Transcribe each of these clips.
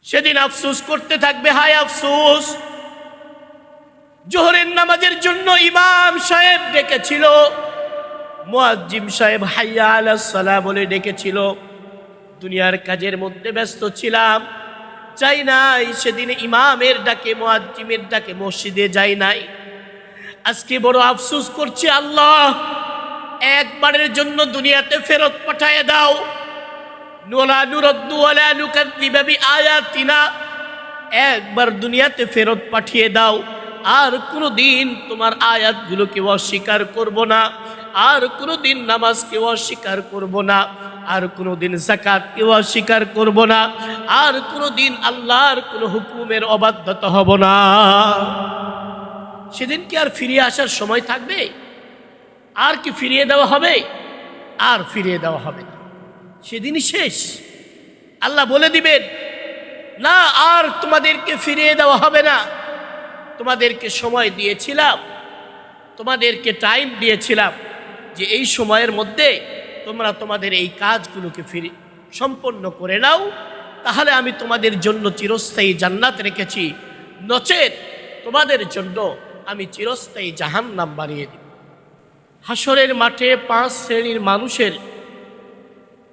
সেদিন আফসোস করতে থাকবে, হায় আফসোস, জোহরের নামাজের জন্য ইমাম সাহেব ডেকেছিল, মুয়াজ্জিম সাহেব হাইয়া আলাস সালাহ বলে ডেকেছিল, দুনিয়ার কাজের মধ্যে ব্যস্ত ছিলাম, যাই নাই। সেদিন ইমামের ডাকে, মুয়াজ্জিমের ডাকে মসজিদে যাই নাই। আজকে বড় আফসোস করছি, আল্লাহ একবারের জন্য দুনিয়াতে ফেরত পাঠায় দাও। নোলা নুরদ্দু ওয়ালা নুকাযযিবু বিআয়াতিনা, একবার দুনিয়াতে ফেরত পাঠিয়ে দাও, আর কোনোদিন তোমার আয়াতগুলোকে অস্বীকার করব না, আর কোনোদিন নামাজকে অস্বীকার করব না, আর কোনোদিন যাকাতকে অস্বীকার করব না, আর কোনোদিন আল্লাহর কোনো হুকুমের অবাধ্যতা হব না। সেদিন কি আর ফিরে আসার সময় থাকবে? আর কি ফিরিয়ে দেওয়া হবে? আর ফিরিয়ে দেওয়া হবে না, সেদিনই শেষ। আল্লাহ বলে দিবেন, না আর তোমাদেরকে ফিরিয়ে দেওয়া হবে না, তোমাদেরকে সময় দিয়েছিলাম, তোমাদেরকে টাইম দিয়েছিলাম যে এই সময়ের মধ্যে তোমরা তোমাদের এই কাজগুলোকে সম্পন্ন করে নাও, তাহলে আমি তোমাদের জন্য চিরস্থায়ী জান্নাত রেখেছি, নচেত তোমাদের জন্য আমি চিরস্থায়ী জাহান্নাম বানিয়ে দিব। হাসরের মাঠে 5 শ্রেণীর মানুষের,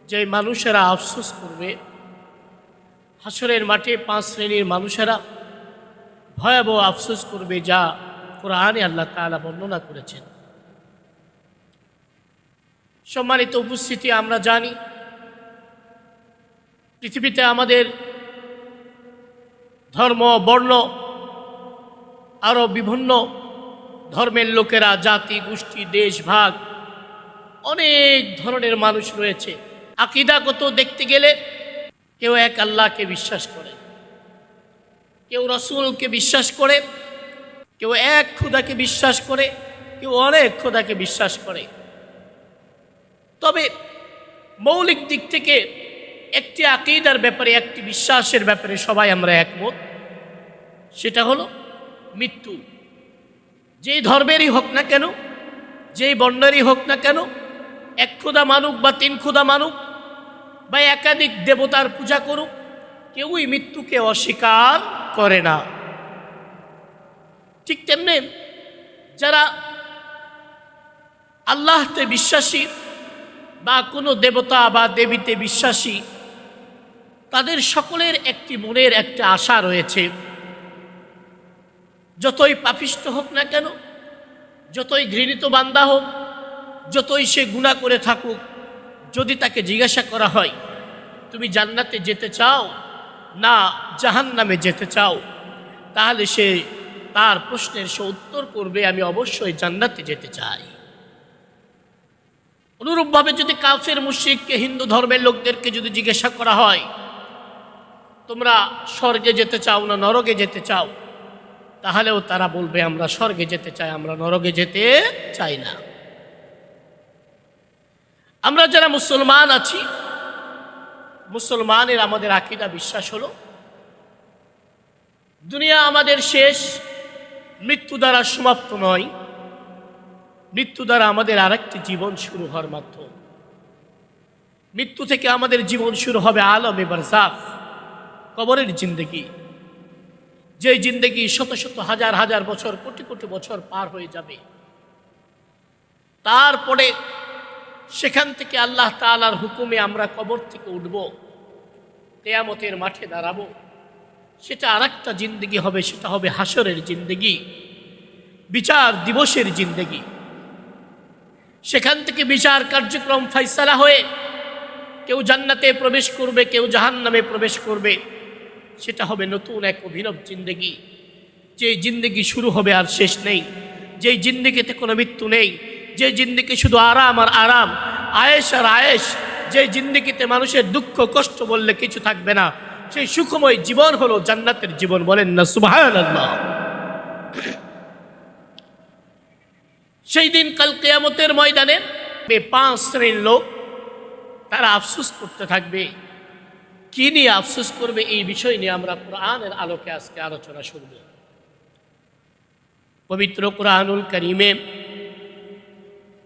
যে মানুষেরা আফসোস করবে, হাসরের মাঠে 5 শ্রেণীর মানুষেরা ভয়াবহ আফসোস করবে, যা কোরআনে আল্লাহ তাআলা বর্ণনা করেছেন। সম্মানিত উপস্থিতি, আমরা জানি পৃথিবীতে আমাদের ধর্ম, বর্ণ, আরও বিভিন্ন ধর্মের লোকেরা, জাতি, গোষ্ঠী, দেশ ভাগ, অনেক ধরনের মানুষ রয়েছে। আকীদাগত দেখতে গেলে কেউ এক আল্লাহকে বিশ্বাস করে, কেউ রাসূলকে বিশ্বাস করে, কেউ এক খোদাকে বিশ্বাস করে, কেউ অনেক খোদাকে বিশ্বাস করে। তবে মৌলিক দিক থেকে একটি আকীদার ব্যাপারে, একটি বিশ্বাসের ব্যাপারে সবাই আমরা একমত, সেটা হলো মৃত্যু। যেই ধর্মেরই হোক না কেন, যেই বর্ণেরই হোক না কেন, এক খোদা মানুক বা 3 খোদা মানুক বা একাধিক দেবতার পূজা করুক, কেউই মৃত্যুকে অস্বীকার করে না। ঠিক তেমনি যারা আল্লাহতে বিশ্বাসী বা কোনো দেবতা বা দেবীতে বিশ্বাসী, তাদের সকলের একটি মনের একটা আশা রয়েছে, যতই পাপিষ্ঠ হোক না কেন, যতই ঘৃণিত বান্দা হোক, যতই সে গুনাহ করে থাকুক, যদি তাকে জিজ্ঞাসা করা হয় তুমি জান্নাতে যেতে চাও না জাহান্নামে যেতে চাও, তাহলে সে তার প্রশ্নের সে উত্তর করবে, আমি অবশ্যই জান্নাতে যেতে চাই। অনুরূপভাবে যদি কাফের মুশরিককে, হিন্দু ধর্মের লোকদেরকে যদি জিজ্ঞাসা করা হয় তোমরা স্বর্গে যেতে চাও না নরকে যেতে চাও, তাহলেও তারা বলবে আমরা স্বর্গে যেতে চাই, আমরা নরকে যেতে চাই না। আমরা যারা মুসলমান আছি, মুসলমানের আমাদের আকীদা বিশ্বাস হলো দুনিয়া আমাদের শেষ, মৃত্যু দ্বারা সমাপ্ত নয়, মৃত্যু দ্বারা আমাদের আরেকটি জীবন শুরু হওয়ার মাধ্যম। মৃত্যু থেকে আমাদের জীবন শুরু হবে আলমে বারজাখ, কবরের জিন্দেগি, যে জিন্দেগি শত শত হাজার হাজার বছর, কোটি কোটি বছর পার হয়ে যাবে। তারপরে সেখান থেকে আল্লাহ তাআলার হুকুমে আমরা কবর থেকে উঠব, কিয়ামতের মাঠে দাঁড়াবো। সেটা আরেকটা জিন্দেগি হবে, সেটা হবে হাসরের জিন্দেগি, বিচার দিবসের জিন্দেগি। সেখান থেকে বিচার কার্যক্রম ফাইসালা হয়ে কেউ জান্নাতে প্রবেশ করবে, কেউ জাহান্নামে প্রবেশ করবে। সেটা হবে নতুন এক অভিনব জিন্দেগি, যে জিন্দেগি শুরু হবে আর শেষ নেই, যে জিন্দেগিতে কোনো মৃত্যু নেই, যে জিন্দেগি শুধু আরাম আর আরাম, আয়েশ আর আয়েশ, যে জিন্দেগিতে মানুষের দুঃখ কষ্ট বললে কিছু থাকবে না, সেই সুখময় জীবন হলো জান্নাতের জীবন। বলেন না সুবহানাল্লাহ। সেই দিন কাল কিয়ামতের ময়দানে 5 শ্রেণীর লোক তারা আফসোস করতে থাকবে। কি নিয়ে আফসোস করবে, এই বিষয় নিয়ে আমরা কোরআনের আলোকে আজকে আলোচনা শুনব। পবিত্র কোরআনুল কারীমে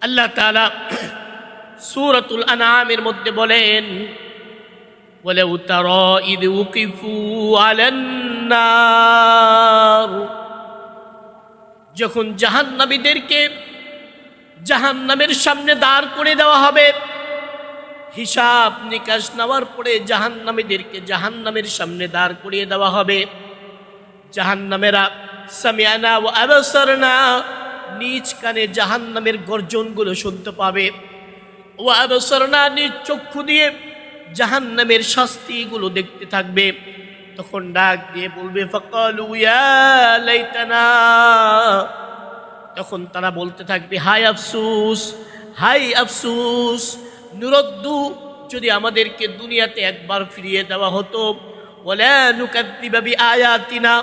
আল্লাহ তাআলা সূরাতুল আনআমের মধ্যে বলেন, ওয়ালাউ তারা ইদ উকিফু আলান নার, যখন জাহান্নামীদেরকে জাহান্নামের সামনে দাঁড় করে দেওয়া হবে, হিসাব নিকাশ নেওয়ার পরে জাহান্নামীদেরকে জাহান্নামের সামনে দাঁড় করিয়ে দেওয়া হবে। জাহান্নামেরা সামিআনা ওয়া আবসারনা, নিজ কানে জাহান্নামের গর্জনগুলো শুনতে পাবে। ওয়া আবসারনা, নিজ চক্ষু দিয়ে জাহান্নামের শাস্তিগুলো দেখতে থাকবে। তখন ডাক দিয়ে বলবে ফাকালু ইয়া লাইতানা, তখন তারা বলতে থাকবে হায় আফসোস, হায় আফসোস, নুরদ্দু, যদি আমাদেরকে দুনিয়াতে একবার ফিরিয়ে দেওয়া হতো, ওয়ালা নুকাদ্দিবা বিআয়াতিনা,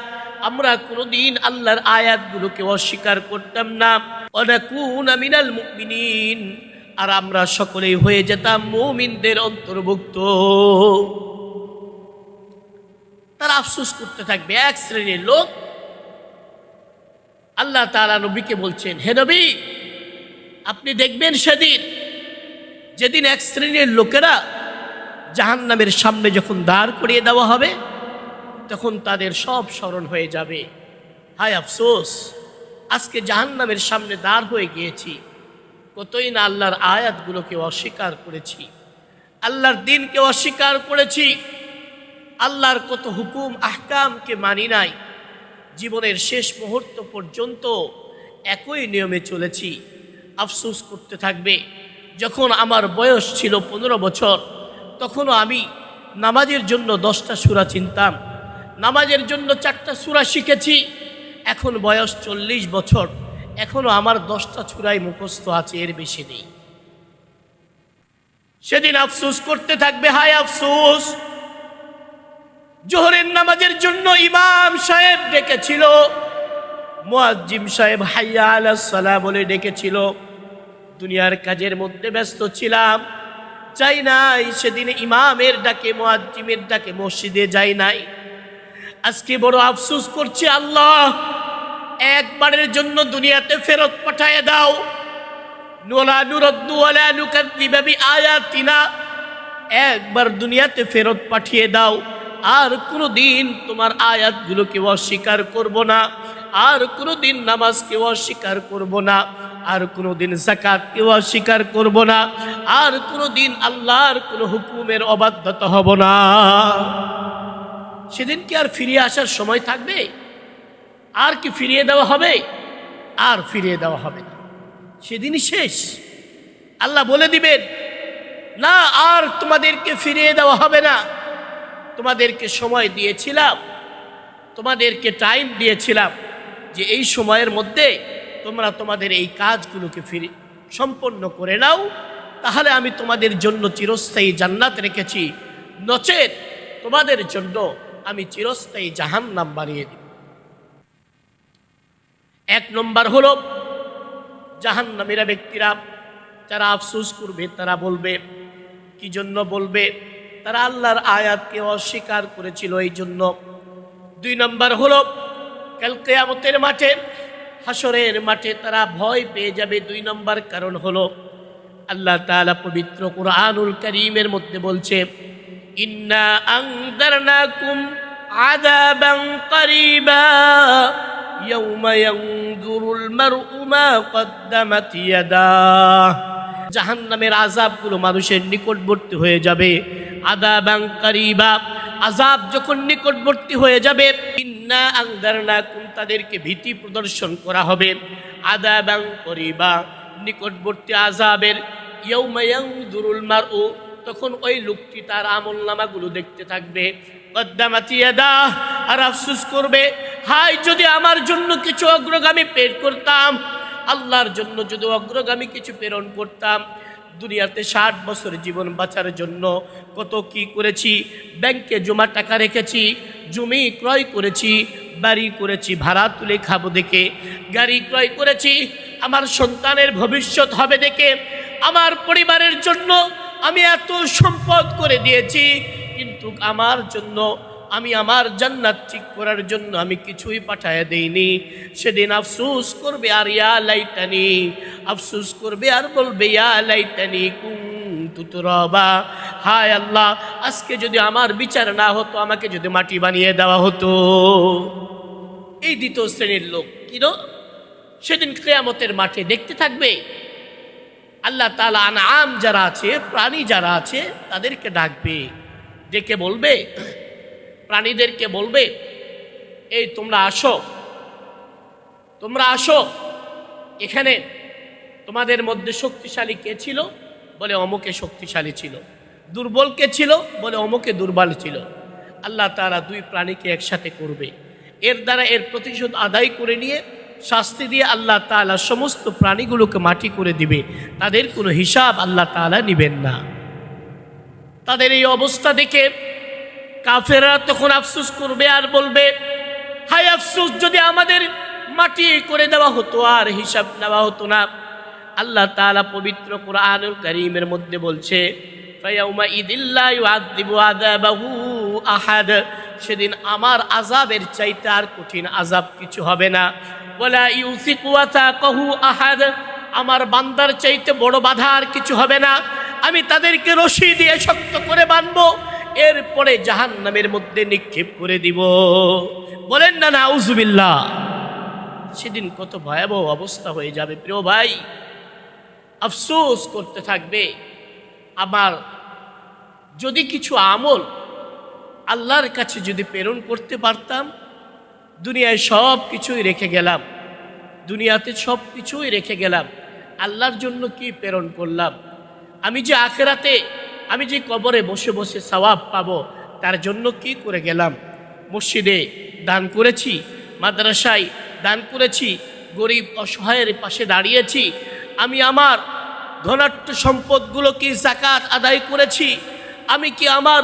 আমরা কোনোদিন আল্লাহর আয়াতগুলোকে অস্বীকার করতাম না, ওয়া নাকুনা মিনাল মুমিনিন, আর আমরা সকলেই হয়ে যেতাম মুমিনদের অন্তর্ভুক্ত। তারা আফসোস করতে থাকবে। এক শ্রেণীর লোক আল্লাহ তাআলা নবীকে বলছেন, হে নবী, আপনি দেখবেন সেদিন, যেদিন এক শ্রেণীর লোকেরা জাহান্নামের সামনে যখন দাঁড় করিয়ে দেওয়া হবে, তখন তাদের সব স্মরণ হয়ে যাবে। হায় আফসোস, আজকে জাহান্নামের সামনে দাঁড় হয়ে গিয়েছি, কতই না আল্লাহর আয়াতগুলোকে অস্বীকার করেছি, আল্লাহর দিনকে অস্বীকার করেছি, আল্লাহর কত হুকুম আহকামকে মানি নাই, জীবনের শেষ মুহূর্ত পর্যন্ত একই নিয়মে চলেছি। আফসোস করতে থাকবে। যখন আমার বয়স ছিল 15 বছর, তখনও আমি নামাজের জন্য 10টা সূরা চিনতাম, নামাজের জন্য 4টা সূরা শিখেছি। এখন বয়স 40 বছর, এখনও আমার 10টা সূরাই মুখস্থ আছে, এর বেশি নেই। সেদিন আফসোস করতে থাকবে, হায় আফসোস, জোহরের নামাজের জন্য ইমাম সাহেব ডেকেছিল, মুয়াজ্জিম সাহেব হাইয়া আলাস সালাহ বলে ডেকেছিল, দুনিয়ার কাজের মধ্যে ব্যস্ত ছিলাম, যাই নাই। সেদিন ইমামের ডাকে মুয়াজ্জিমের ডাকে মসজিদে যাই নাই। আজকে বড় আফসোস করছি, আল্লাহ একবারের জন্য দুনিয়াতে ফেরত পাঠিয়ে দাও। ওয়ালা নুরদ্দু ওয়ালা নুকাদ্দিবা বিআয়াতিনা, একবার দুনিয়াতে ফেরত পাঠিয়ে দাও, আর কোনোদিন তোমার আয়াতগুলোকে অস্বীকার করব না, আর কোনোদিন নামাজকে অস্বীকার করব না, আর কোনোদিন যাকাতকে অস্বীকার করব না, আর কোনোদিন আল্লাহর কোনো হুকুমের অবাধ্যতা হব না। সেদিন কি আর ফিরে আসার সময় থাকবে? আর কি ফিরিয়ে দেওয়া হবে? আর ফিরিয়ে দেওয়া হবে না, সেদিনই শেষ। আল্লাহ বলে দিবেন, না আর তোমাদেরকে ফিরিয়ে দেওয়া হবে না, তোমাদেরকে সময় দিয়েছিলাম, তোমাদেরকে টাইম দিয়েছিলাম যে এই সময়ের মধ্যে তোমরা তোমাদের এই কাজগুলোকে সম্পন্ন করে নাও, তাহলে আমি তোমাদের জন্য চিরস্থায়ী জান্নাত রেখেছি, নচেত তোমাদের জন্য আমি চিরস্থায়ী জাহান্নাম বানিয়ে দিব। 1 নম্বর হলো, জাহান্নামীরা ব্যক্তিরা যারা আফসোস করবে, তারা বলবে, কি জন্য বলবে? তারা আল্লাহর আয়াতকে অস্বীকার করেছিল, এই জন্য। 2 নম্বর হলো, কাল কিয়ামতের মাঠে, হাসরের মাঠে তারা ভয় পেয়ে যাবে। 2 নম্বর কারণ হলো, আল্লাহ তাআলা পবিত্র কুরআনুল কারীমের মধ্যে বলছে, ইন্না আনযারনাকুম আযাবান করিবা ইয়াওমা ইয়ানজুরুল মারউ মা কদ্দামাত ইয়াদাহ। জাহান্নামের আযাবগুলো মানুষের নিকটবর্তী হয়ে যাবে। আযাবান করিবা, আযাব যখন নিকটবর্তী হয়ে যাবে, ইন্না আনযারনাকুম, তাদেরকে ভীতি প্রদর্শন করা হবে। আযাবান করিবা, নিকটবর্তী আযাবের। ইয়াওমা ইয়ানজুরুল মারউ, তখন ওই লোকটি তার আমলনামাগুলো দেখতে থাকবে। কদ্দামাত ইয়াদাহ, আর আফসোস করবে, হায় যদি আমার জন্য কিছু অগ্রগামী প্রেরণ করতাম, আল্লাহর জন্য যদি অগ্রগামী কিছু প্রেরণ করতাম। দুনিয়াতে 60 বছর জীবন বাঁচার জন্য কত কি করেছি, ব্যাংকে জমা টাকা রেখেছি, জমি ক্রয় করেছি, বাড়ি করেছি ভাড়া তুলে খাবো দেখে, গাড়ি ক্রয় করেছি আমার সন্তানের ভবিষ্যৎ হবে দেখে, আমার পরিবারের জন্য আমি এত সম্পদ করে দিয়েছি, কিন্তু আমার জন্য, আমি আমার জান্নাত ঠিক করার জন্য আমি কিছুই পাঠায় দেইনি। সেদিন আফসোস করবে, আর ইয়া লাইতানি, আফসোস করবে আর বলবে ইয়া লাইতানি কুনতু তুরাবা, হায় আল্লাহ, আজকে যদি আমার বিচার না হতো, আমাকে যদি মাটি বানিয়ে দেওয়া হতো। এই দ্বিতীয় শ্রেণীর লোক কিনো সেদিন কিয়ামতের মাঠে দেখতে থাকবে আল্লাহ তাআলা আনআম যারা আছে, প্রাণী যারা আছে, তাদেরকে ডাকবে, ডেকে বলবে, প্রাণীদেরকে বলবে, এই তোমরা আসো, তোমরা আসো এখানে। তোমাদের মধ্যে শক্তিশালী কে ছিল? বলে অমুকে শক্তিশালী ছিল। দুর্বল কে ছিল? বলে অমুকে দুর্বল ছিল। আল্লাহ তাআলা দুই প্রাণীকে একসাথে করবে, এর দ্বারা এর প্রতিশোধ আদায় করে নিয়ে শাস্তি দিয়ে আল্লাহ তাআলা সমস্ত প্রাণীগুলোকে মাটি করে দিবে। তাদের কোনো হিসাব আল্লাহ তাআলা নেবেন না। তাদের এই অবস্থা দেখে কাফেররা তখন আফসোস করবে আর বলবে, হায় আফসোস, যদি আমাদের মাটি করে দেওয়া হতো আর হিসাব নেওয়া হতো না। আল্লাহ তাআলা পবিত্র কুরআনুল কারীমের মধ্যে বলছে, ফায়াউমা ইদিল্লা ইউআযযিবু আযাবাহু আহাদ, সেদিন আমার আযাবের চাইতে আর কঠিন আযাব কিছু হবে না। ওয়ালা ইউসিকু ওয়াসাকাহু আহাদ, আমার বান্দার চাইতে বড় বাধা আর কিছু হবে না। আমি তাদেরকে রশি দিয়ে শক্ত করে বাঁধবো, এরপরে জাহান্নামের মধ্যে নিক্ষেপ করে দিব। বলেন না নাউযুবিল্লাহ। সেদিন কত ভয়াবহ অবস্থা হয়ে যাবে প্রিয় ভাই। আফসোস করতে থাকবে, আমার যদি কিছু আমল আল্লাহর কাছে যদি প্রেরণ করতে পারতাম, দুনিয়ায় সব কিছুই রেখে গেলাম, দুনিয়াতে সব কিছুই রেখে গেলাম, আল্লাহর জন্য কি প্রেরণ করলাম? আমি যে আখিরাতে, আমি যে কবরে বসে বসে সওয়াব পাবো, তার জন্য কি করে গেলাম? মসজিদে দান করেছি, মাদ্রাসায় দান করেছি, গরিব অসহায়ের পাশে দাঁড়িয়েছি, আমি আমার ধনাঢ্য সম্পদগুলো কি যাকাত আদায় করেছি, আমি কি আমার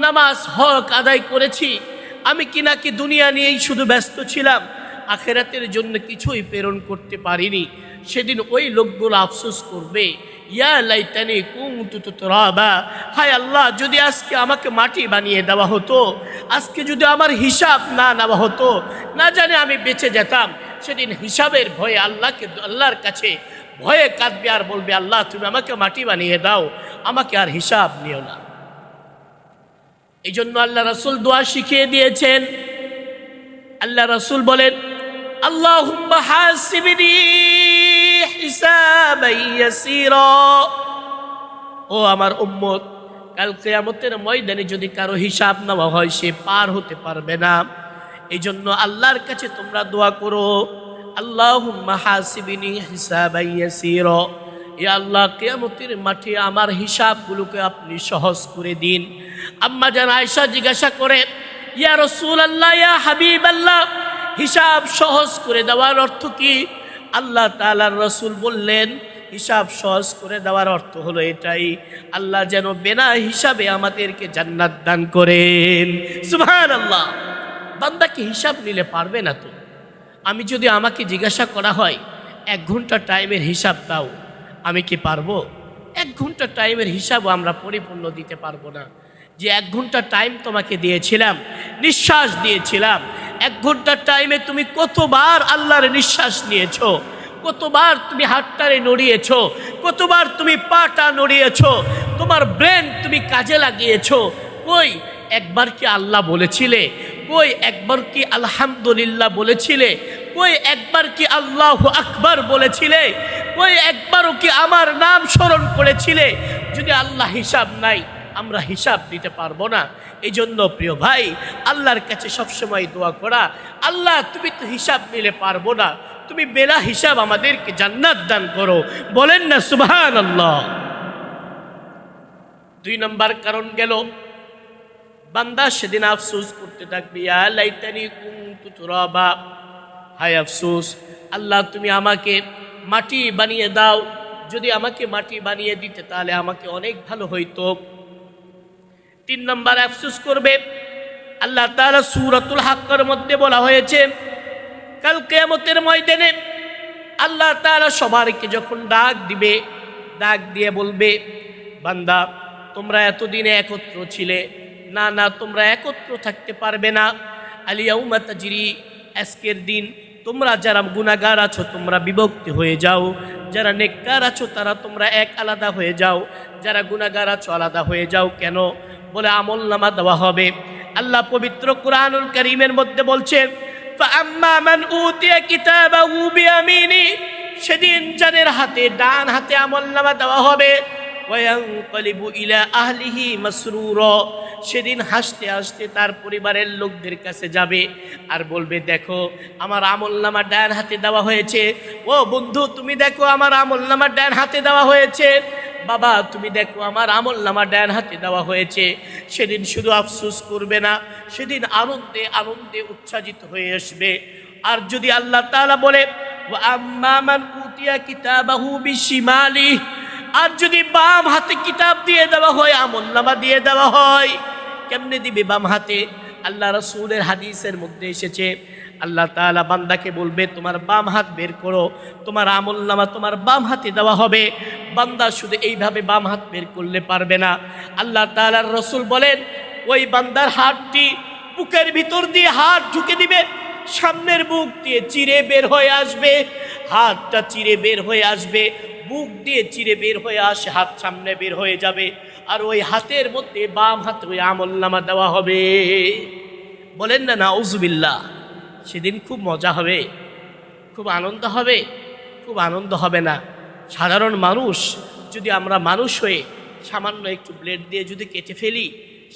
নামাজ হক আদায় করেছি, আমি কি নাকি দুনিয়া নিয়েই শুধু ব্যস্ত ছিলাম, আখিরাতের জন্য কিছুই প্রেরণ করতে পারিনি। সেদিন ওই লোকগুলো আফসোস করবে, ইয়া লাইতানি কুনতু তুরাবা, হায় আল্লাহ, যদি আজকে আমাকে মাটি বানিয়ে দেওয়া হতো, আজকে যদি আমার হিসাব না নেওয়া হতো, না জানে আমি বেঁচে যেতাম। সেদিন হিসাবের ভয়ে আল্লাহর কাছে ভয়ে কাঁদবে আর বলবে, আল্লাহ তুমি আমাকে মাটি বানিয়ে দাও, আমাকে আর হিসাব নিও না। এই জন্য আল্লাহ রাসূল দোয়া শিখিয়ে দিয়েছেন। আল্লাহ রাসূল বলেন, আল্লাহুম্মা হাসিবনি হিসাবান ইয়াসীরা। ও আমার উম্মত, কাল কিয়ামতের ময়দানে যদি কারো হিসাব নেওয়া হয়, সে পার হতে পারবে না। এই জন্য আল্লাহর কাছে তোমরা দোয়া করো, আল্লাহুম্মা হাসিবনি হিসাবান ইয়াসীরা, ইয়া আল্লাহ, কিয়ামতের মাঠে আমার হিসাবগুলোকে আপনি সহজ করে দিন। আম্মা জান আয়েশা জিজ্ঞাসা করে, ইয়া রাসূলুল্লাহ, ইয়া হাবিবাল্লাহ, হিসাব সহজ করে দেওয়ার অর্থ কি? আল্লাহ তাআলার রাসূল বললেন, হিসাব সহজ করে দেওয়ার অর্থ হলো এটাই, আল্লাহ যেন বিনা হিসাবে আমাদেরকে জান্নাত দান করেন। সুবহানাল্লাহ। বান্দা কি হিসাব নিলে পারবে না তো? আমি যদি আমাকে জিজ্ঞাসা করা হয় 1 ঘন্টা টাইমের হিসাব দাও, আমি কি পারবো? 1 ঘন্টা টাইমের হিসাবও আমরা পরিপূর্ণ দিতে পারবো না। যে 1 ঘন্টা টাইম তোমাকে দিয়েছিলাম, নিঃশ্বাস দিয়েছিলাম, 1 ঘন্টার টাইমে তুমি কতবার আল্লাহর নিঃশ্বাস নিয়েছো, কতবার তুমি হাতটারে নড়িয়েছো, কতবার তুমি পাটা নড়িয়েছো, তোমার ব্রেন তুমি কাজে লাগিয়েছো। কই একবার কি আল্লাহ বলেছিলে? কই একবার কি আলহামদুলিল্লাহ বলেছিলে? কই একবার কি আল্লাহু আকবার বলেছিলে? কই একবারও কি আমার নাম স্মরণ করেছিলে? যদি আল্লাহ হিসাব নাই, আমরা হিসাব দিতে পারবো না। এই জন্য প্রিয় ভাই, আল্লাহর কাছে সবসময় দোয়া করা, আল্লাহ তুমি তো হিসাব নিলে পারবো না, তুমি বেলা হিসাব আমাদেরকে জান্নাত দান করো। বলেন না সুবহানাল্লাহ। 2 নম্বর কারণ গেল, বান্দা সেদিন আফসোস করতে থাকবে, ইয়া লাইতানি কুনতু তুরাবা, হায় আফসোস, আল্লাহ তুমি আমাকে মাটি বানিয়ে দাও, যদি আমাকে মাটি বানিয়ে দিতে তাহলে আমাকে অনেক ভালো হইতো। 3 নম্বর আফসোস করবে। আল্লাহ তাআলা সূরাতুল হাক্কের মধ্যে বলা হয়েছে, কাল কিয়ামতের ময়দানে আল্লাহ তাআলা সবাইকে যখন ডাক দিবে, ডাক দিয়ে বলবে, বান্দা তোমরা এতদিনে একত্র ছিলে না, তোমরা একত্র থাকতে পারবে না। আল ইয়াউমা তাজরি, আজকের দিন তোমরা যারা গুনাহগার আছো তোমরা বিভক্তি হয়ে যাও, যারা নেককার আছো তারা তোমরা এক আলাদা হয়ে যাও, যারা গুনাহগার আছো আলাদা হয়ে যাও। কেন? বলে আমলনামা দেওয়া হবে। আল্লাহ পবিত্র কুরআনুল কারীমের মধ্যে বলছেন, ফাআম্মা মান উতিয়া কিতাবাহু বিয়ামিনি, সেদিন যাদের হাতে ডান হাতে আমলনামা দেওয়া হবে, ওয়ায়ানকালিবু ইলা আহলিহি মাসরুরা, সেদিন হাসতে হাসতে তার পরিবারের লোকদের কাছে যাবে আর বলবে, দেখো আমার আমলনামা ডান হাতে দেওয়া হয়েছে। ও বন্ধু তুমি দেখো আমার আমলনামা ডান হাতে দেওয়া হয়েছে। বাবা তুমি দেখো আমার আমলনামা ডান হাতে দেওয়া হয়েছে। সেদিন শুধু আফসোস করবে না, সেদিন আনন্দে আনন্দে উচ্ছ্বাসিত হয়ে আসবে। আর যদি আল্লাহ তাআলা বলে ওয়া আম্মা মান উতিয়া কিতাবাহু বিশিমালি, আর যদি বাম হাতে কিতাব দিয়ে দেওয়া হয়, আমলনামা দিয়ে দেওয়া হয়, কেমনে দিবে বাম হাতে? আল্লাহ রাসূলের হাদিসের মধ্যে এসেছে, আল্লাহ তাআলা বান্দাকে বলবে তোমার বাম হাত বের করো, তোমার আমলনামা তোমার বাম হাতে দেওয়া হবে। বান্দা শুধু এইভাবে বাম হাত বের করলে পারবে না। আল্লাহ তাআলার রাসূল বলেন, ওই বান্দার হাতটি বুকের ভিতর দিয়ে হাত ঢুকে দিবে, সামনের বুক দিয়ে চিরে বের হয়ে আসবে, হাতটা চিরে বের হয়ে আসবে, বুক দিয়ে চিরে বের হয়ে আসে, হাত সামনে বের হয়ে যাবে, আর ওই হাতের মধ্যে বাম হাতে ওই আমলনামা দেওয়া হবে। বলেন না নাউজুবিল্লাহ। সেদিন খুব মজা হবে, খুব আনন্দ হবে? খুব আনন্দ হবে না? সাধারণ মানুষ যদি আমরা মানুষ হয়ে সামান্য একটু ব্লেড দিয়ে যদি কেটে ফেলি,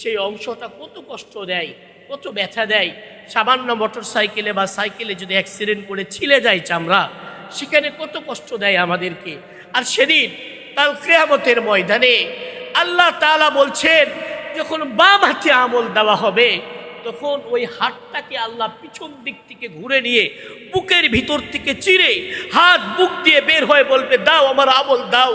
সেই অংশটা কত কষ্ট দেয়, কত ব্যথা দেয়। সামান্য মোটর সাইকেলে বা সাইকেলে যদি অ্যাক্সিডেন্ট করে ছিলে যায় চামড়া, সেখানে কত কষ্ট দেয় আমাদেরকে। আর সেদিন কাল কিয়ামতের ময়দানে আল্লাহ তাআলা বলছেন, যখন বাম হাতে আমল দেওয়া হবে, তখন ওই হাতটাকে আল্লাহ পিছন দিক থেকে ঘুরে নিয়ে বুকের ভিতর থেকে চিরে হাত বুক দিয়ে বের হয়ে বলবে, দাও আমার আমল দাও,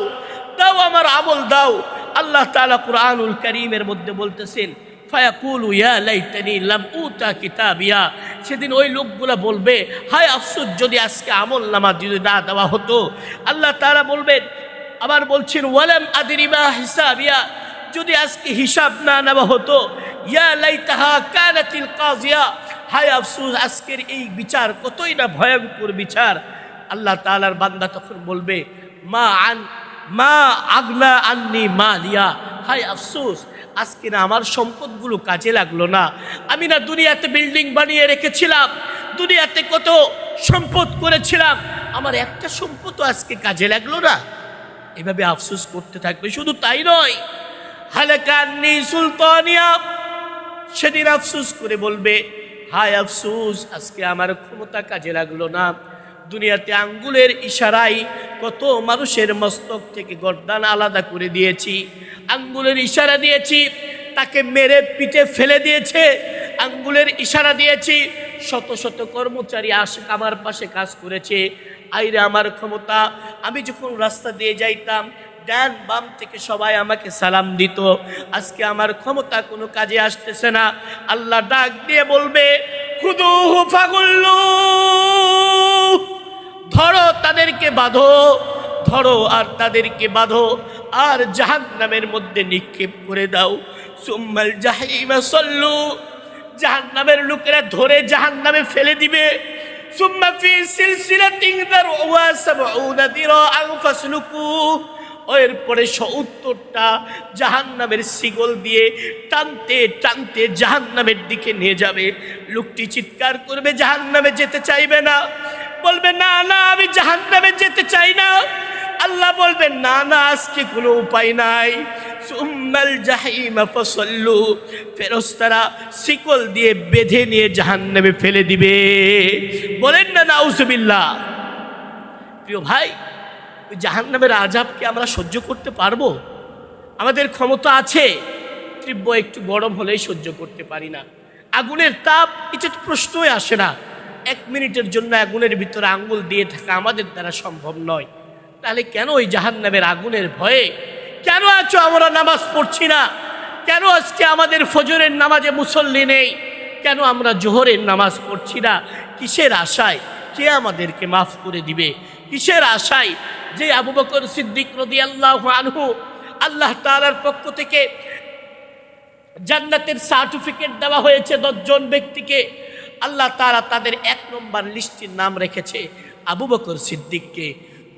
দাও আমার আমল দাও। আল্লাহ তাআলা কুরআনুল কারীমের মধ্যে বলতেছেন, ফায়াকুলু ইয়া লাইতানি লাম উতা কিতাবিয়া, সেদিন ওই লোকগুলা বলবে, হায় আফসোস যদি আজকে আমলনামা যদি না দেওয়া হতো। আল্লাহ তাআলা বলবেন, আবার বলছেন, ওয়ালাম আদরি মা হিসাবিয়া, যদি আজকে হিসাব না নেওয়া হতো। ইয়া লাইতাহা কানাতিল কাজিয়া, হায় আফসোস আজকের এই বিচার কতই না ভয়ঙ্কর বিচার। আল্লাহ তাআলার বান্দা তখন বলবে, মা আগনা আন্নি মালিয়া, হায় আফসোস আজকে না আমার সম্পদগুলো কাজে লাগলো না। আমি না দুনিয়াতে বিল্ডিং বানিয়ে রেখেছিলাম, দুনিয়াতে কত সম্পদ করেছিলাম, আমার একটা সম্পদ আজকে কাজে লাগলো না। এভাবে আফসোস করতে থাকবে। শুধু তাই নয়, হালাকান্নি সুলতানিয়া, সেদিন আফসোস করে বলবে, হায় আফসোস আজকে আমার ক্ষমতা কাজে লাগলো না। দুনিয়াতে আঙ্গুলের ইশারায় কত মানুষের মস্তক থেকে গর্দান আলাদা করে দিয়েছি, আঙ্গুলের ইশারা দিয়েছি, তাকে মেরে পিঠে ফেলে দিয়েছে, আঙ্গুলের ইশারা দিয়েছি, শত শত কর্মচারী আমার পাশে কাজ করেছে। আইরে আমার ক্ষমতা, আমি যখন রাস্তা দিয়ে যাইতাম ডান বাম থেকে সবাই আমাকে সালাম দিত, আজকে আমার ক্ষমতা কোনো কাজে আসতেছে না। আল্লাহ ডাক দিয়ে বলবে, খুদুহু ফাগুল্লু, ধরো তাদেরকে বাঁধো, ধরো আর তাদেরকে বাঁধো, আর জাহান্নামের মধ্যে নিক্ষেপ করে দাও। সুম্মাল জাহিমা সল্লু, জাহান্নামের লোকেরা ধরে জাহান্নামে ফেলে দিবে। সুম্মা ফি সিলসিলাতিন দারউহা ৭০ যিরাআন ফাসলুকু, এরপরে ৭০টা জাহান্নামের শিকল দিয়ে টানতে টানতে জাহান্নামের দিকে নিয়ে যাবে। লোকটি চিৎকার করবে, জাহান্নামে যেতে চাইবে না, বলবে না না আমি জাহান্নামে যেতে চাই না। আল্লাহ বলবেন, না না আজকে কোনো উপায় নাই। সুম্মাল জাহিমা ফাসাল্লু, ফেরেশতারা শিকল দিয়ে বেঁধে নিয়ে জাহান্নামে ফেলে দিবে। বলেন না নাউজুবিল্লাহ। প্রিয় ভাই, ওই জাহান্নামের আযাবকে আমরা সহ্য করতে পারবো? আমাদের ক্ষমতা আছে? তীব্র একটু গরম হলেই সহ্য করতে পারি না। আগুনের তাপ, এটা তো প্রশ্নই আসে না। 1 মিনিটের জন্য আগুনের ভিতরে আঙ্গুল দিয়ে থাকা আমাদের দ্বারা সম্ভব নয়। তাহলে কেন ওই জাহান্নামের আগুনের ভয়ে কেন আছো আমরা নামাজ পড়ছি না? কেন আজকে আমাদের ফজরের নামাজে মুসল্লি নেই? কেন আমরা জোহরের নামাজ পড়ছি না? কিসের আশায়? কে আমাদেরকে মাফ করে দিবে? কিসের আশায়? যে আবু বকর সিদ্দিক রাদিয়াল্লাহু আনহু আল্লাহ তাআলার পক্ষ থেকে জান্নাতের সার্টিফিকেট দেওয়া হয়েছে 10 জন ব্যক্তিকে, আল্লাহ তাআলা তাদের 1 নম্বর লিস্টের নাম রেখেছে আবু বকর সিদ্দিককে।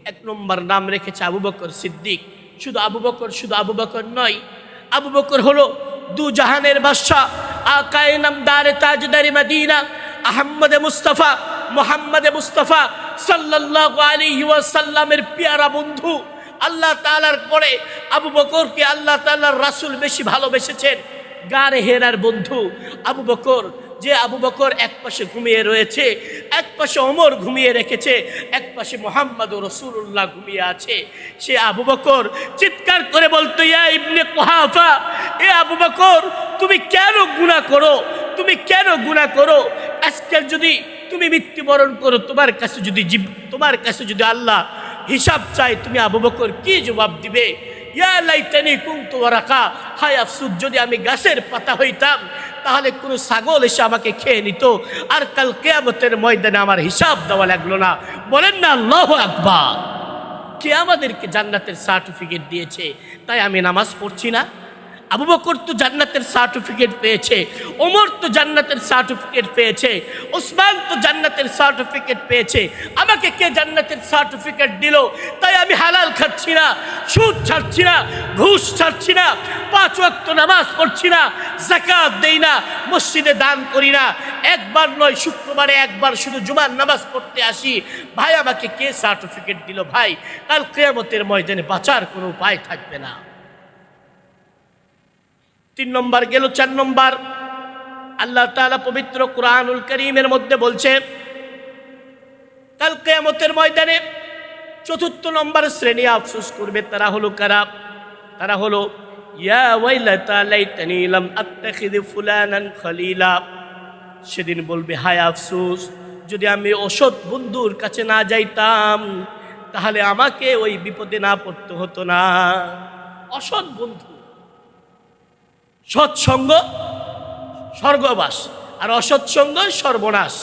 1 নম্বর নাম রেখেছে আবু বকর সিদ্দিক। শুধু আবু বকর নয়, আবু বকর হলো দু জাহানের বাদশা, আকায়ে নামদার তাজদার মদিনা মুহাম্মদ মুস্তাফা সাল্লাল্লাহু আলাইহি ওয়াসাল্লামের পেয়ারা বন্ধু। আল্লাহ তাআলার পরে আবু বকরকে আল্লাহ তাআলার রাসূল বেশি ভালোবেসেছেন। গারে হেরার বন্ধু আবু বকর, যে আবু বকর এক পাশে ঘুমিয়ে রয়েছে, এক পাশে ওমর ঘুমিয়ে রেখেছে, এক পাশে মুহাম্মদ রাসূলুল্লাহ ঘুমিয়ে আছে। সে আবু বকর চিৎকার করে বলতো, ইয়া ইবনে কুহাফা, এ আবু বকর তুমি কেন গুনাহ করো, তুমি কেন গুনাহ করো? আজকে যদি তুমি মৃত্যুবরণ করো, তোমার কাছে যদি আল্লাহ হিসাব চাই, তুমি আবু বকর কি জবাব দিবে? ইয়া লাইতানি কুনতু ওয়ারাকা, হায় আফসোস যদি আমি গাছের পাতা হইতাম, তাহলে কোনো ছাগল এসে আমাকে খেয়ে নিত, আর কাল কিয়ামতের ময়দানে আমার হিসাব দেওয়া লাগলো না। বলেন না আল্লাহু আকবার। কে আমাদেরকে জান্নাতের সার্টিফিকেট দিয়েছে, তাই আমি নামাজ পড়ছি না? আবু বকর তো জান্নাতের সার্টিফিকেট পেয়েছে, ওমর তো জান্নাতের সার্টিফিকেট পেয়েছে, ওসমান তো জান্নাতের সার্টিফিকেট পেয়েছে। আমাকে কে জান্নাতের সার্টিফিকেট দিল? তাই আমি হালাল খাচ্ছি না, সুদ ছাড়ছি না, ঘুষ ছাড়ছি না, 5 ওয়াক্ত নামাজ পড়ছি না, যাকাত দেই না, মসজিদে দান করি না, একবার নয় শুক্রবারে একবার শুধু জুমার নামাজ পড়তে আসি। ভাই আমাকে কে সার্টিফিকেট দিল? ভাই কাল কিয়ামতের ময়দানে বাঁচার কোনো উপায় থাকবে না। 3 নম্বর গেল। 4 নম্বর, আল্লাহ তাআলা পবিত্র কুরআনুল কারীমের মধ্যে বলছে কাল কিয়ামতের ময়দানে 4th নম্বর শ্রেণী আফসোস করবে। তারা হলো কারা? তারা হলো ইয়া ওয়াইলাতা লাইতানি লাম আত্তাখিয ফুলানান খলিলা। সেদিন বলবে, হায় আফসোস, যদি আমি অসৎ বন্ধুর কাছে না যাইতাম, তাহলে আমাকে ওই বিপদে না পড়তে হতো না। অসৎ বন্ধু, সৎসঙ্গ স্বর্গবাস, আর অসৎসঙ্গ সর্বনাশ।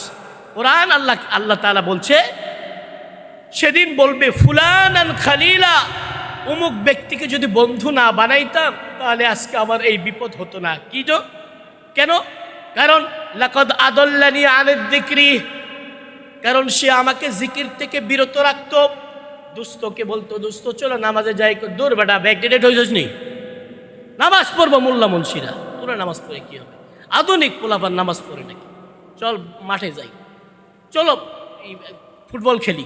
কোরআন আল্লাহ তাআলা বলছে সেদিন বলবে ফুলানান খালিলা, অমুক ব্যক্তিকে যদি বন্ধু না বানাইতাম, তাহলে আজকে আমার এই বিপদ হতো না। কি তো কেন? কারণ লাকাদ আদাল্লানি আনিদ যিকরি, কারণ সে আমাকে জিকির থেকে বিরত রাখতো। দোস্তকে বলতো, দোস্ত চলো নামাজে যাই, দূর বেটা ব্যাকডেটেড হয়েছিস নি, নামাজ পড়বো মোল্লা মুন্সিরা, তোরা নামাজ পড়ে কি হবে? আধুনিক পোলাপান নামাজ পড়ে নাকি? চল মাঠে যাই, চলো এই ফুটবল খেলি।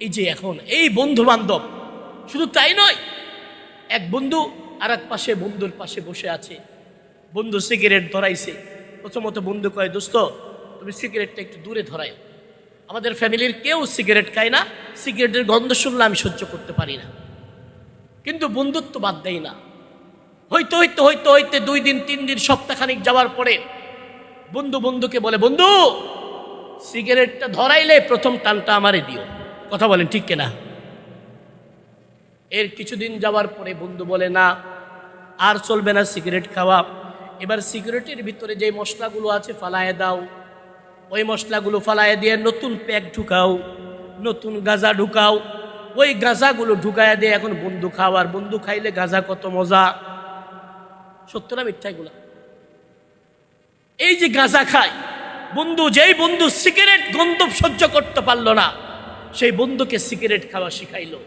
এই যে এখন এই বন্ধু বান্ধব, শুধু তাই নয়, এক বন্ধু আর এক পাশে বন্ধুর পাশে বসে আছে, বন্ধু সিগারেট ধরাইছে। প্রথমত বন্ধু কয়, দোস্ত তুমি সিগারেটটা একটু দূরে ধরাই। আমাদের ফ্যামিলির কেউ সিগারেট খায় না, সিগারেটের গন্ধ শুনলে আমি সহ্য করতে পারি না, কিন্তু বন্ধুত্ব বাদ দেয় না। হইতে হইতে হইতে হইতে 2 দিন 3 দিন সপ্তাহখানিক যাওয়ার পরে বন্ধুকে বলে, বন্ধু সিগারেটটা ধরাইলে প্রথম টানটা আমারে দিও। কথা বলেন ঠিক কিনা? এর কিছুদিন যাওয়ার পরে বন্ধু বলে, না আর চলবে না সিগারেট খাওয়া, এবার সিগারেটের ভিতরে যে মশলাগুলো আছে ফালায় দাও। ওই মশলাগুলো ফালায় দিয়ে নতুন প্যাক ঢুকাও, নতুন গাঁজা ঢুকাও, ওই গাঁজাগুলো ঢুকায় দিয়ে এখন বন্ধু খাও। আর বন্ধু খাইলে গাঁজা কত মজা, সত্য না মিথ্যা এগুলা? এই যে গাঁজা খায় বন্ধু, যেই বন্ধু সিগারেট গন্ধ সহ্য করতে পারলো না, সেই বন্ধুকে সিগারেট খাওয়া শিখাইলো,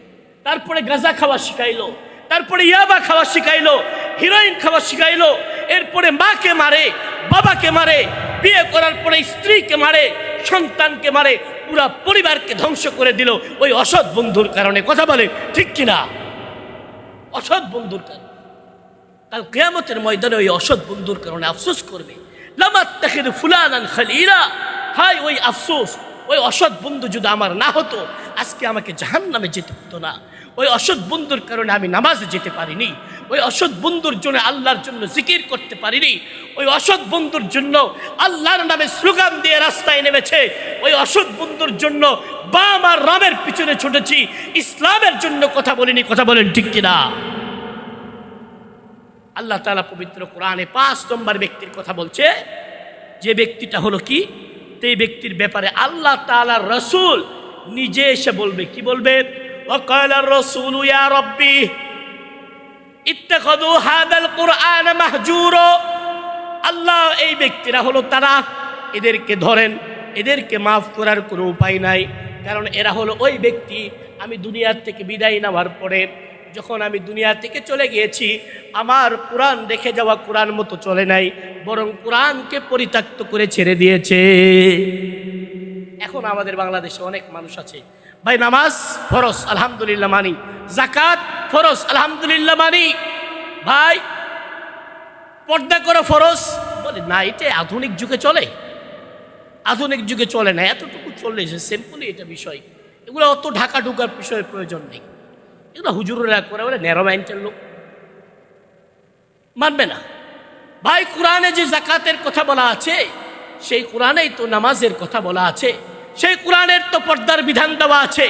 তারপরে গাঁজা খাওয়া শিখাইলো, তারপরে ইয়াবা খাওয়া শিখাইলো, হিরোইন খাওয়া শিখাইলো, এরপরে মাকে মারে, বাবাকে মারে, বিয়ে করার পরে স্ত্রীকে মারে, সন্তানকে মারে, পুরা পরিবারকে ধ্বংস করে দিল ওই অসৎ বন্ধুর কারণে। কথা বলে ঠিক কিনা? অসৎ বন্ধুর কারণে কাল কিয়ামতের ময়দানে ওই অসৎ বন্ধুর কারণে আফসোস করবে, লাম আত্তাখিয ফুলানান খলিলা। হায় ওই আফসোস, ওই অসৎ বন্ধু যদি আমার না হতো, আজকে আমাকে জাহান্নামে যেতে হতো না। ওই অসৎ বন্ধুর কারণে আমি নামাজে যেতে পারিনি, ওই অসৎ বন্ধুর জন্য আল্লাহর জন্য জিকির করতে পারিনি, ওই অসৎ বন্ধুর জন্য আল্লাহর নামে স্লোগান দিয়ে রাস্তায় নেমেছে, ওই অসৎ বন্ধুর জন্য বাম আর রামের পিছনে ছুটেছি, ইসলামের জন্য কথা বলিনি। কথা বলেন ঠিক কিনা? আল্লাহ তাআলা পবিত্র কোরআনে 5 নম্বর ব্যক্তির কথা বলছে, যে ব্যক্তিটা হলো কি, সেই ব্যক্তির ব্যাপারে আল্লাহ তাআলার রাসূল নিজে এসে বলবে। কি বলবে? ওয়াকাল আর-রাসূল ইয়া রাব্বি ইত্তাখাযু হাযাল কুরআন মাহজুরা। আল্লাহ এই ব্যক্তিরা হলো তারা এদেরকে ধরেন, এদেরকে মাফ করার কোনো উপায় নাই। কারণ এরা হলো ওই ব্যক্তি, আমি দুনিয়ার থেকে বিদায় নেওয়ার পরে যখন আমি দুনিয়া থেকে চলে গিয়েছি, আমার কোরআন রেখে যাওয়া কোরআন মতো চলে নাই, বরং কোরআনকে পরিত্যক্ত করে ছেড়ে দিয়েছে। এখন আমাদের বাংলাদেশে অনেক মানুষ আছে, ভাই নামাজ ফরজ আলহামদুলিল্লাহ মানি, যাকাত ফরজ আলহামদুলিল্লাহ মানি, ভাই পর্দা করা ফরজ, বলে না এটা আধুনিক যুগে চলে, আধুনিক যুগে চলে না, এতটুকু চলে এসে সিম্পলি এটা বিষয়, এগুলো অত ঢাকা ঢুকার বিষয়ের প্রয়োজন নেই। এগুলো হুজুরেরা করে, বলে ন্যারো মাইন্ডের লোক মানবে না। ভাই কোরআনে যে যাকাতের কথা বলা আছে, সেই কোরআনেই তো নামাজের কথা বলা আছে, সেই কোরআনের তো পর্দার বিধান দেওয়া আছে।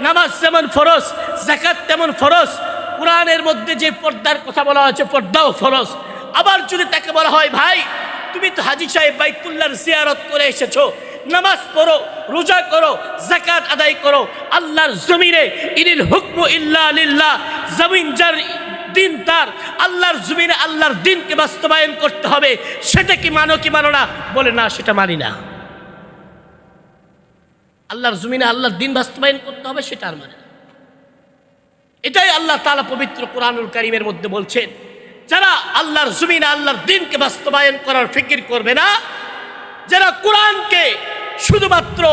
নামাজ যেমন ফরজ, যাকাত তেমন ফরজ। কোরআনের মধ্যে যে পর্দার কথা বলা আছে, পর্দাও ফরজ। আবার যদি তাকে বলা হয়, ভাই তুমি তো হাজী সাহেব বাইতুল্লাহর জিয়ারত করে এসেছো, নামাজ পড়ো, রোজা করো, যাকাত আদায় করো, আল্লাহর জমিনে ইনিল হুকমু ইল্লা লিল্লাহ, জমিন যার দিন তার, আল্লাহর জমিনে আল্লাহর দিনকে বাস্তবায়ন করতে হবে, সেটা কি মানো কি মানো না? বলে না সেটা মানি না। আল্লাহর জমিনে আল্লাহর দিন বাস্তবায়ন করতে হবে, সেটা আর মানে না। এটাই আল্লাহ তাআলা পবিত্র কোরআনুল কারীমের মধ্যে বলছেন, যারা আল্লাহর জমিনে আল্লাহর দিনকে বাস্তবায়ন করার ফিকির করবে না, যারা কোরআনকে শুধুমাত্র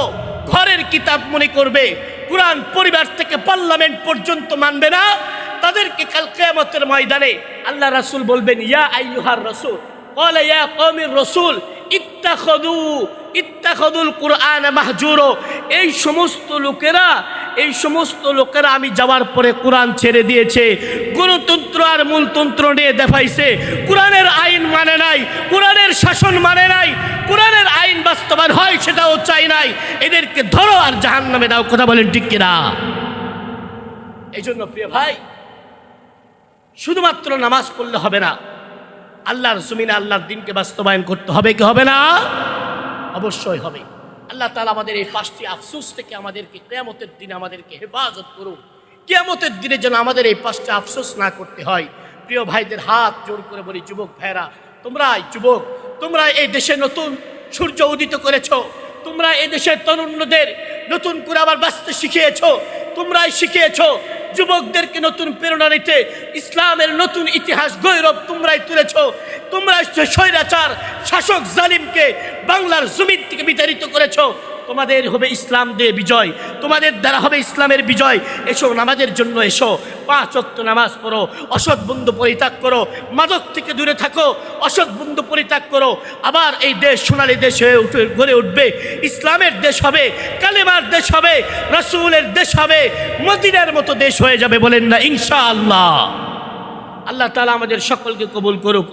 ঘরের কিতাব মনে করবে, কোরআন পরিবার থেকে পার্লামেন্ট পর্যন্ত মানবে না, তাদেরকে কাল কিয়ামতের ময়দানে আল্লাহ রাসূল বলবেন, ইয়া আইয়ুহার রাসূল ক্বালা ইয়া কওমির রাসূল ইত্তাখাযুল কুরআন মাহজুরা। এই সমস্ত লোকেরা আমি যাওয়ার পরে কোরআন ছেড়ে দিয়েছে, গণতন্ত্র আর মূলতন্ত্র নিয়ে দেখাইছে, কোরআনের আইন মানে নাই, কোরআনের শাসন মানে নাই, কোরআনের আইন বাস্তবায়ন হয় সেটাও চাই নাই। এদেরকে ধরো আর জাহান্নামে দাও। কথা বলেন ঠিক কিনা? এই জন্য প্রিয় ভাই, শুধুমাত্র নামাজ পড়লে হবে না, আল্লাহর জমিনে আল্লাহর দিনকে বাস্তবায়ন করতে হবে কি হবে না? অবশ্যই হবে। আল্লাহ তাআলা আমাদের এই 5টি আফসোস থেকে আমাদেরকে কিয়ামতের দিনে আমাদেরকে হেফাজত করুন। কিয়ামতের দিনে যেন আমাদের এই 5টা আফসোস না করতে হয়। প্রিয় ভাইদের হাত জোর করে বলি, যুবক ভাইরা, তোমরা এই দেশে নতুন সূর্য উদিত করেছো, তোমরা এই দেশের তরুণদের নতুন করে আবার বাঁচতে শিখিয়েছো, তোমরাই শিখিয়েছো যুবকদেরকে নতুন প্রেরণা নিতে, ইসলামের নতুন ইতিহাস গৌরব তোমরাই তুলেছো। তোমরা স্বৈরাচার শাসক জালিমকে বাংলার জমিন থেকে বিতাড়িত করেছো। তোমাদের হবে ইসলাম দিয়ে বিজয়, তোমাদের দ্বারা হবে ইসলামের বিজয়। এসো, নামাজের জন্য এসো, 5 ওয়াক্ত নামাজ পড়ো, অসৎ বন্ধু পরিত্যাগ করো, মাদক থেকে দূরে থাকো, অসৎ বন্ধু পরিত্যাগ করো। আবার এই দেশ সোনালী দেশ হয়ে গড়ে উঠবে, ইসলামের দেশ হবে, কালেমার দেশ হবে, রাসূলের দেশ হবে, মদিনার মতো দেশ হয়ে যাবে। বলেন না ইনশাআল্লাহ? আল্লাহ তাআলা আমাদের সকলকে কবুল করুক।